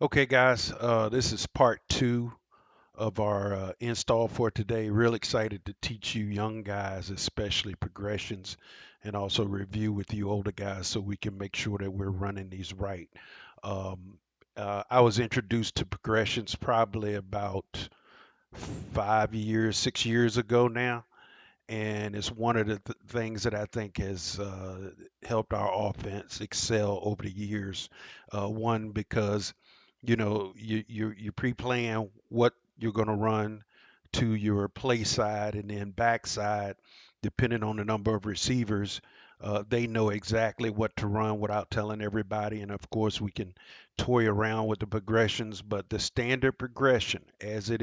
Okay, guys, this is part two of our install for today. Real excited to teach you young guys, especially progressions, and also review with you older guys so we can make sure that we're running these right. Um, I was introduced to progressions probably about 5 years, 6 years ago now, and it's one of the things that I think has helped our offense excel over the years. One, because you pre-plan what you're going to run to your play side and then backside, depending on the number of receivers. They know exactly what to run without telling everybody, and of course we can toy around with the progressions. But the standard progression, as it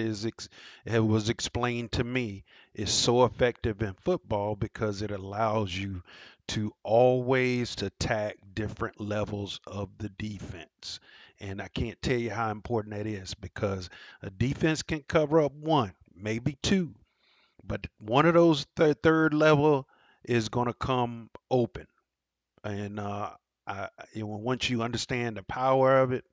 was explained to me, is so effective in football because it allows you to always attack different levels of the defense. And I can't tell you how important that is because a defense can cover up one, maybe two, but one of those third level is going to come open. And once you understand the power of it,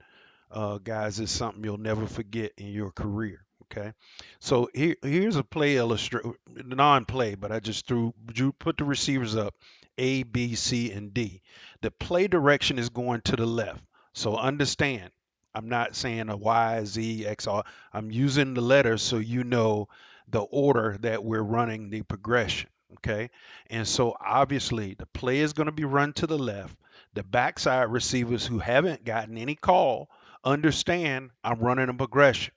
guys, it's something you'll never forget in your career. Okay, so here's a play illustrate, non-play, but I just put the receivers up, A, B, C, and D. The play direction is going to the left. So understand, I'm not saying a Y, Z, X, R. I'm using the letters so you know the order that we're running the progression. Okay, and so obviously the play is going to be run to the left. The backside receivers who haven't gotten any call understand I'm running a progression.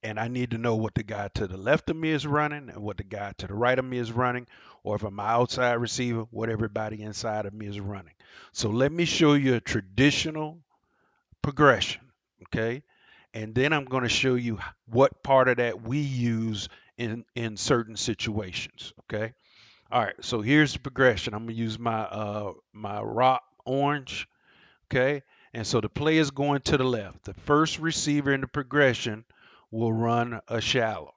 And I need to know what the guy to the left of me is running and what the guy to the right of me is running, or if I'm an outside receiver, what everybody inside of me is running. So let me show you a traditional progression, okay? And then I'm going to show you what part of that we use in certain situations, okay? All right, so here's the progression. I'm gonna use my rock orange. Okay. And so the play is going to the left. The first receiver in the progression will run a shallow.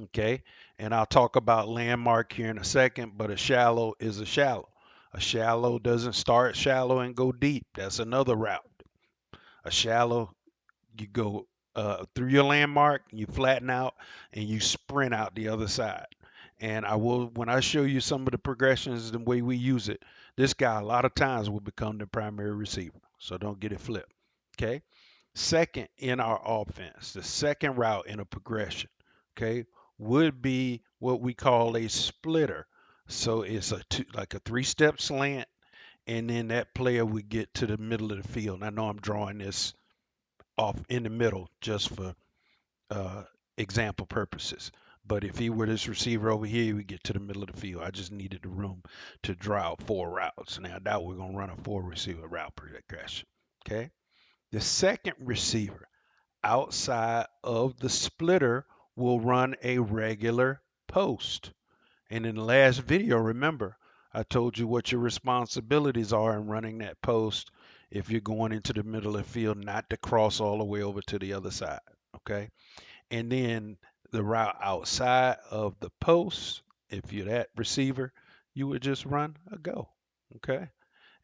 Okay. And I'll talk about landmark here in a second, but a shallow is a shallow. A shallow doesn't start shallow and go deep. That's another route. A shallow, you go through your landmark, you flatten out, and you sprint out the other side. And I will, when I show you some of the progressions, the way we use it, this guy a lot of times will become the primary receiver. So don't get it flipped. Okay. Second in our offense, the second route in a progression, okay, would be what we call a splitter. So it's like a three-step slant, and then that player would get to the middle of the field. And I know I'm drawing this off in the middle just for uh, example purposes. But if he were this receiver over here, he would get to the middle of the field. I just needed the room to draw out four routes. Now, I doubt we're going to run a four receiver route progression. Okay. The second receiver outside of the splitter will run a regular post. And in the last video, remember, I told you what your responsibilities are in running that post if you're going into the middle of the field, not to cross all the way over to the other side. Okay. And then the route outside of the post, if you're that receiver, you would just run a go. Okay.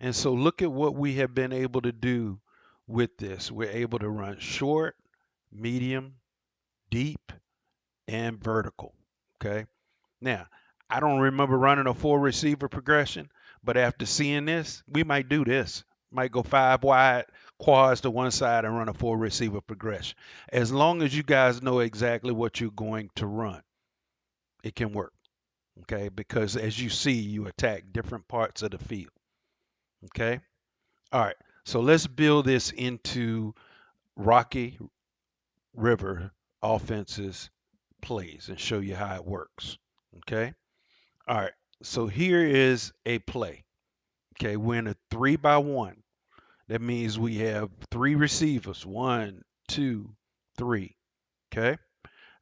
And so look at what we have been able to do with this. We're able to run short, medium, deep, and vertical. Okay. Now, I don't remember running a four receiver progression, but after seeing this, we might do this. Might go five wide, quads to one side, and run a four receiver progression. As long as you guys know exactly what you're going to run, it can work. Okay. Because as you see, you attack different parts of the field. Okay. All right. So let's build this into Rocky River offenses plays and show you how it works. Okay. All right. So here is a play. Okay. We're in a 3-by-1. That means we have three receivers. One, two, three. Okay.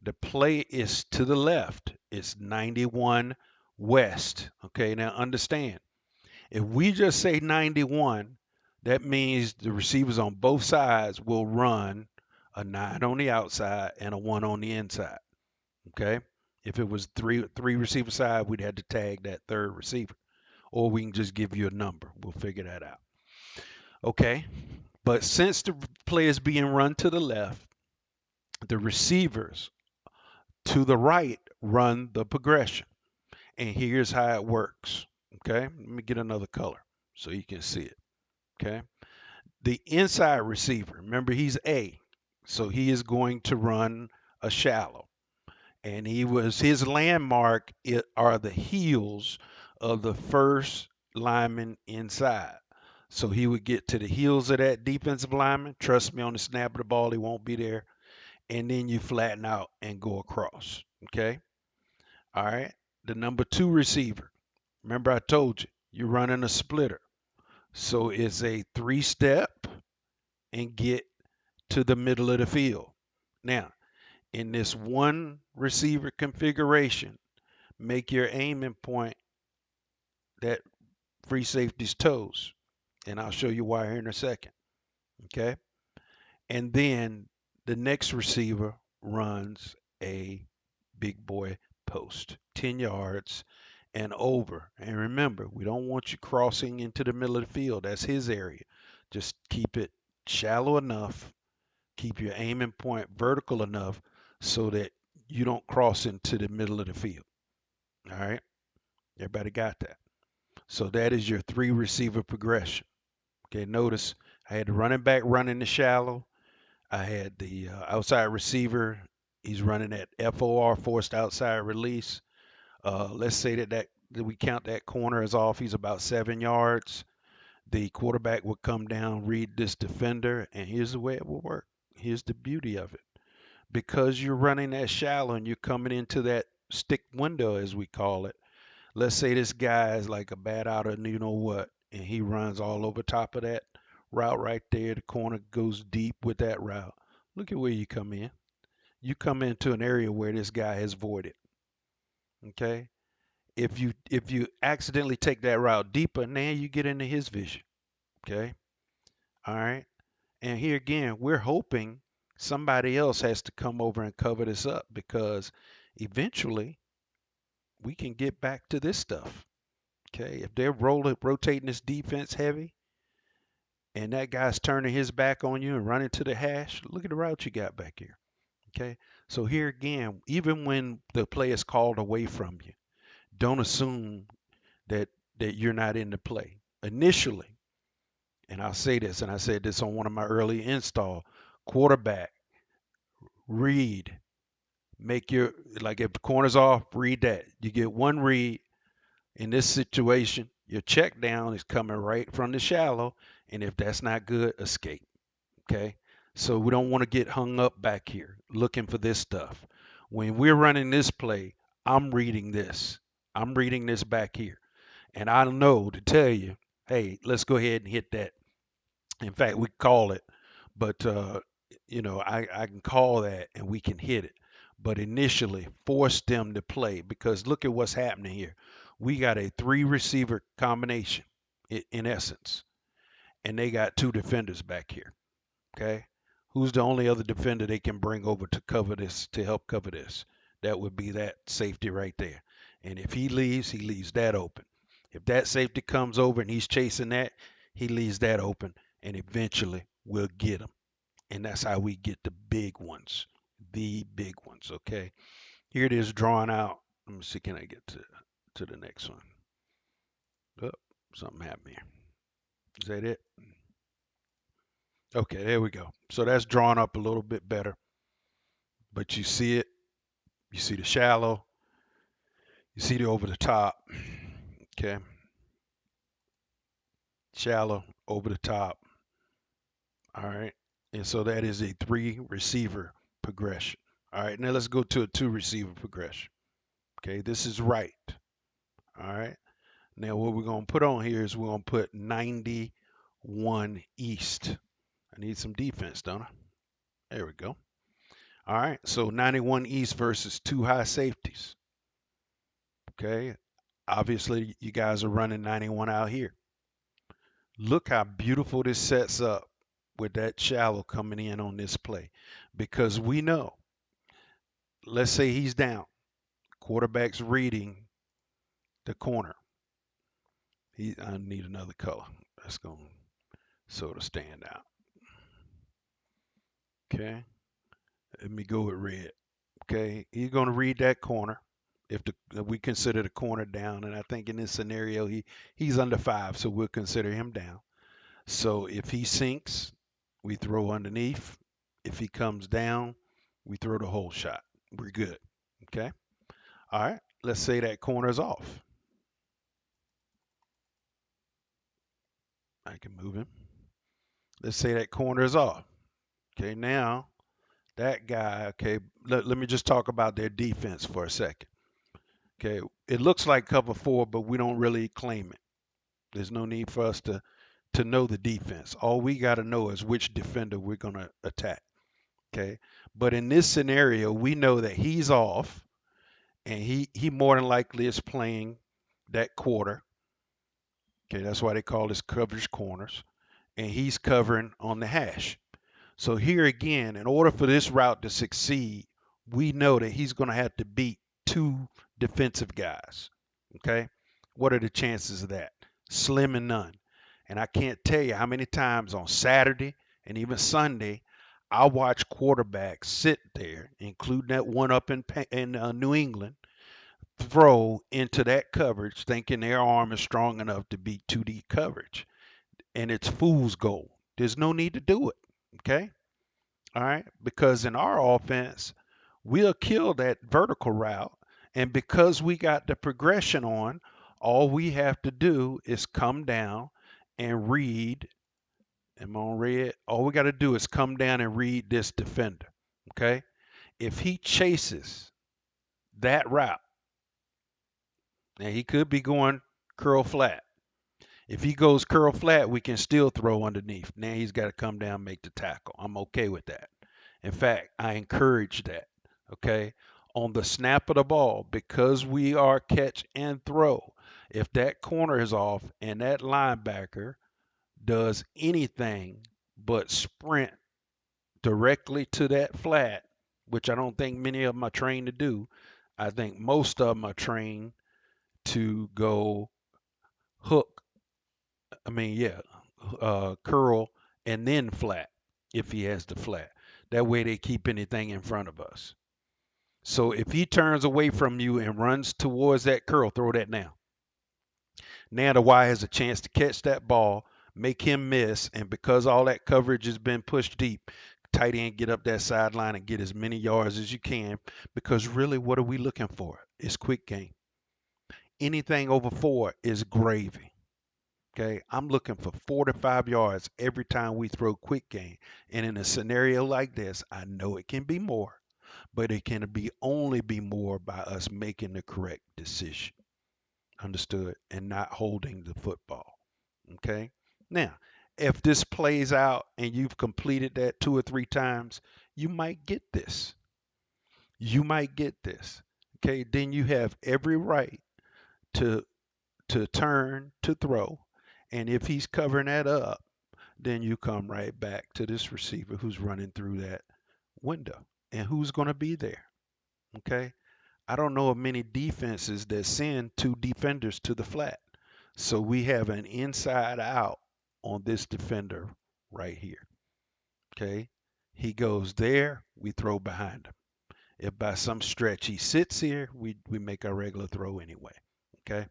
The play is to the left. It's 91 west. Okay. Now understand, if we just say 91, that means the receivers on both sides will run a 9 on the outside and a 1 on the inside. Okay. If it was three receiver side, we'd have to tag that third receiver. Or we can just give you a number. We'll figure that out. Okay. But since the play is being run to the left, the receivers to the right run the progression. And here's how it works. Okay, let me get another color so you can see it. Okay, the inside receiver, remember he's A, so he is going to run a shallow. And his landmark are the heels of the first lineman inside. So he would get to the heels of that defensive lineman. Trust me, on the snap of the ball, he won't be there. And then you flatten out and go across. Okay. All right. The number two receiver. Remember, I told you, you're running a splitter. So it's a three step and get to the middle of the field. Now, in this one receiver configuration, make your aiming point that free safety's toes. And I'll show you why here in a second. Okay. And then the next receiver runs a big boy post, 10 yards and over. And remember, we don't want you crossing into the middle of the field. That's his area. Just keep it shallow enough, keep your aiming point vertical enough so that you don't cross into the middle of the field. All right. Everybody got that? So that is your three receiver progression. Okay. Notice I had the running back running the shallow. I had the outside receiver. He's running that FOR, forced outside release. Let's say that we count that corner as off. He's about 7 yards. The quarterback would come down, read this defender, and here's the way it will work. Here's the beauty of it. Because you're running that shallow and you're coming into that stick window, as we call it. Let's say this guy is like a bat out of you know what, and he runs all over top of that route right there. The corner goes deep with that route. Look at where you come in. You come into an area where this guy has voided. Okay. If you accidentally take that route deeper, now you get into his vision. Okay. All right. And here again, we're hoping somebody else has to come over and cover this up because eventually we can get back to this stuff. Okay. If they're rotating this defense heavy and that guy's turning his back on you and running to the hash, look at the route you got back here. Okay. So here again, even when the play is called away from you, don't assume that you're not in the play. Initially, and I'll say this, and I said this on one of my early install, quarterback, read, make your, like if the corner's off, read that. You get one read in this situation, your check down is coming right from the shallow, and if that's not good, escape. Okay. So we don't want to get hung up back here looking for this stuff. When we're running this play, I'm reading this. I'm reading this back here. And I know to tell you, hey, let's go ahead and hit that. In fact, we call it, but I can call that and we can hit it. But initially, force them to play because look at what's happening here. We got a three receiver combination in essence, and they got two defenders back here. Okay. Who's the only other defender they can bring over to cover this, to help cover this? That would be that safety right there. And if he leaves that open. If that safety comes over and he's chasing that, he leaves that open. And eventually we'll get him. And that's how we get the big ones. The big ones. Okay. Here it is drawn out. Let me see. Can I get to the next one? Oh, something happened here. Is that it? Okay, there we go. So that's drawn up a little bit better. But you see it. You see the shallow. You see the over the top. Okay. Shallow, over the top. All right. And so that is a three receiver progression. All right. Now let's go to a two receiver progression. Okay. This is right. All right. Now what we're going to put on here is we're going to put 91 east. I need some defense, don't I? There we go. All right. So 91 east versus two high safeties. Okay. Obviously, you guys are running 91 out here. Look how beautiful this sets up with that shallow coming in on this play. Because we know, let's say he's down, quarterback's reading the corner. I need another color. That's going to sort of stand out. Okay. Let me go with red. Okay. He's going to read that corner. If we consider the corner down, and I think in this scenario he's under 5, so we'll consider him down. So if he sinks, we throw underneath. If he comes down, we throw the whole shot. We're good. Okay. All right. Let's say that corner is off. I can move him. Let's say that corner is off. Okay. Now that guy, okay, let me just talk about their defense for a second. Okay. It looks like cover 4, but we don't really claim it. There's no need for us to know the defense. All we got to know is which defender we're going to attack. Okay. But in this scenario, we know that he's off and he more than likely is playing that quarter. Okay. That's why they call this coverage corners. And he's covering on the hash. So here again, in order for this route to succeed, we know that he's going to have to beat 2 defensive guys. Okay. What are the chances of that? Slim and none. And I can't tell you how many times on Saturday and even Sunday, I watch quarterbacks sit there, including that one up in New England, throw into that coverage, thinking their arm is strong enough to beat 2D coverage, and it's fool's gold. There's no need to do it. Okay, all right, because in our offense, we'll kill that vertical route, and because we got the progression on, all we have to do is come down and read. Am I on red? All we got to do is come down and read this defender. Okay. If he chases that route, now he could be going curl flat. If he goes curl flat, we can still throw underneath. Now he's got to come down and make the tackle. I'm okay with that. In fact, I encourage that. Okay. On the snap of the ball, because we are catch and throw, if that corner is off and that linebacker does anything but sprint directly to that flat, which I don't think many of them are trained to do. I think most of them are trained to go hook. I mean, yeah, curl and then flat if he has the flat. That way they keep anything in front of us. So if he turns away from you and runs towards that curl, throw that now. Now the Y has a chance to catch that ball, make him miss, and because all that coverage has been pushed deep, tight end get up that sideline and get as many yards as you can. Because really, what are we looking for? It's quick game. Anything over 4 is gravy. Okay, I'm looking for 4 to 5 yards every time we throw quick game. And in a scenario like this, I know it can be more, but it can be only be more by us making the correct decision. Understood? And not holding the football. Okay. Now, if this plays out and you've completed that 2 or 3 times, you might get this. You might get this. Okay. Then you have every right to turn to throw. And if he's covering that up, then you come right back to this receiver who's running through that window. And who's going to be there? Okay. I don't know of many defenses that send 2 defenders to the flat. So we have an inside out on this defender right here. Okay. He goes there, we throw behind him. If by some stretch he sits here, we make our regular throw anyway. Okay.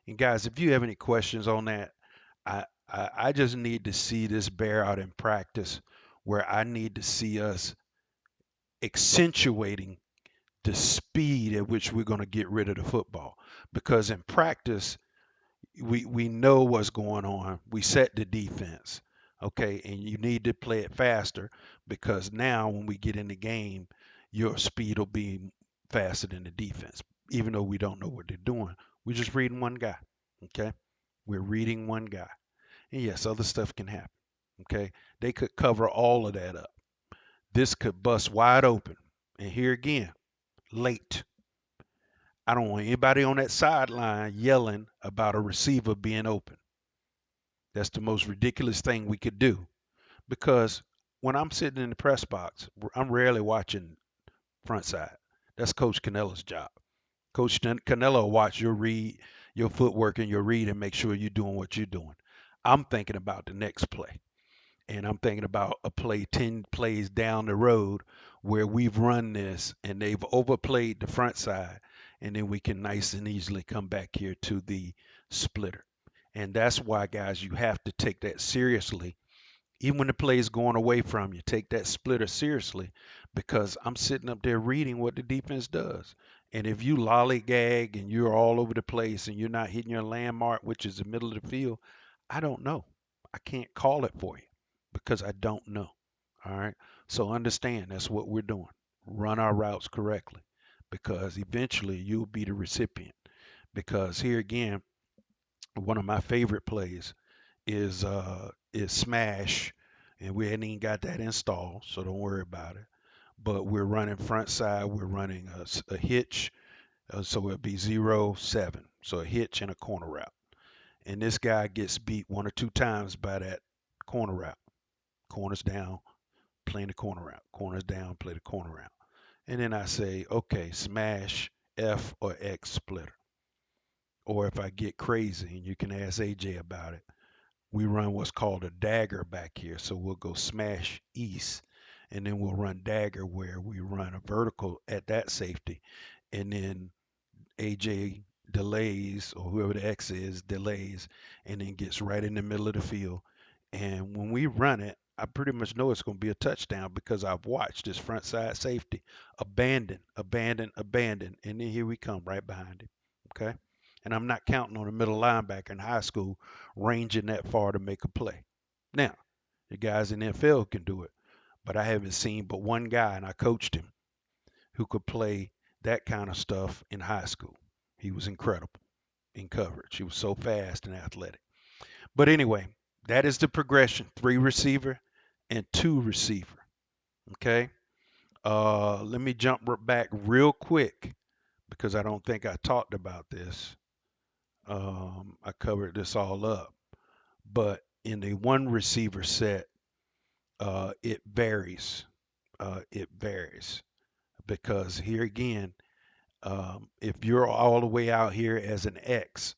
And guys, if you have any questions on that, I just need to see this bear out in practice where I need to see us accentuating the speed at which we're going to get rid of the football. Because in practice, we know what's going on. We set the defense, okay, and you need to play it faster because now when we get in the game, your speed will be faster than the defense. Even though we don't know what they're doing, we're just reading one guy, okay. We're reading one guy, and yes, other stuff can happen, okay. They could cover all of that up. This could bust wide open, and here again, late. I don't want anybody on that sideline yelling about a receiver being open. That's the most ridiculous thing we could do because when I'm sitting in the press box, I'm rarely watching front side. That's Coach Canella's job. Coach Canella will watch your read, your footwork, and your read and make sure you're doing what you're doing. I'm thinking about the next play. And I'm thinking about a play 10 plays down the road where we've run this and they've overplayed the front side. And then we can nice and easily come back here to the splitter. And that's why, guys, you have to take that seriously. Even when the play is going away from you, take that splitter seriously because I'm sitting up there reading what the defense does. And if you lollygag and you're all over the place and you're not hitting your landmark, which is the middle of the field, I don't know. I can't call it for you because I don't know. All right. So understand that's what we're doing. Run our routes correctly because eventually you'll be the recipient. Because here again, one of my favorite plays is smash, and we hadn't even got that installed, so don't worry about it. But we're running front side, we're running a hitch, so it'll be 0-7, so a hitch and a corner route. And this guy gets beat one or two times by that corner route. Corners down, playing the corner route. Corners down, play the corner route. And then I say, okay, smash F or X splitter. Or if I get crazy, and you can ask AJ about it, we run what's called a dagger back here. So we'll go smash east, and then we'll run dagger where we run a vertical at that safety, and then AJ delays, or whoever the X is delays, and then gets right in the middle of the field. And when we run it, I pretty much know it's going to be a touchdown because I've watched this front side safety abandon, abandon, abandon, and then here we come right behind him. Okay. And I'm not counting on a middle linebacker in high school ranging that far to make a play. Now, the guys in the NFL can do it, but I haven't seen but one guy, and I coached him, who could play that kind of stuff in high school. He was incredible in coverage. He was so fast and athletic. But anyway, that is the progression: three receiver and two receiver. Okay. Let me jump back real quick because I don't think I talked about this. I covered this all up, but in the one receiver set, it varies. It varies because here again, if you're all the way out here as an X,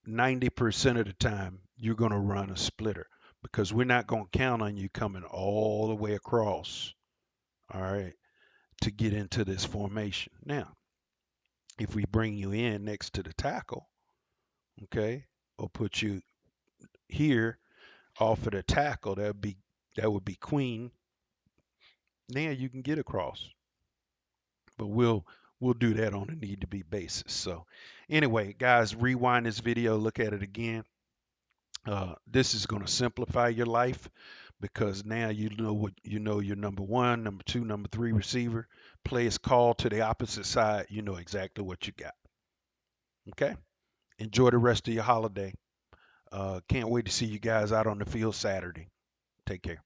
90% of the time you're going to run a splitter because we're not going to count on you coming all the way across, all right, to get into this formation. Now, if we bring you in next to the tackle, okay, or put you here off of the tackle, that would be queen. Now you can get across, but we'll do that on a need to be basis. So anyway, guys, rewind this video, look at it again. This is going to simplify your life because now you know what you know your number one, number two, number three receiver. Play is called to the opposite side. You know exactly what you got. Okay. Enjoy the rest of your holiday. Can't wait to see you guys out on the field Saturday. Take care.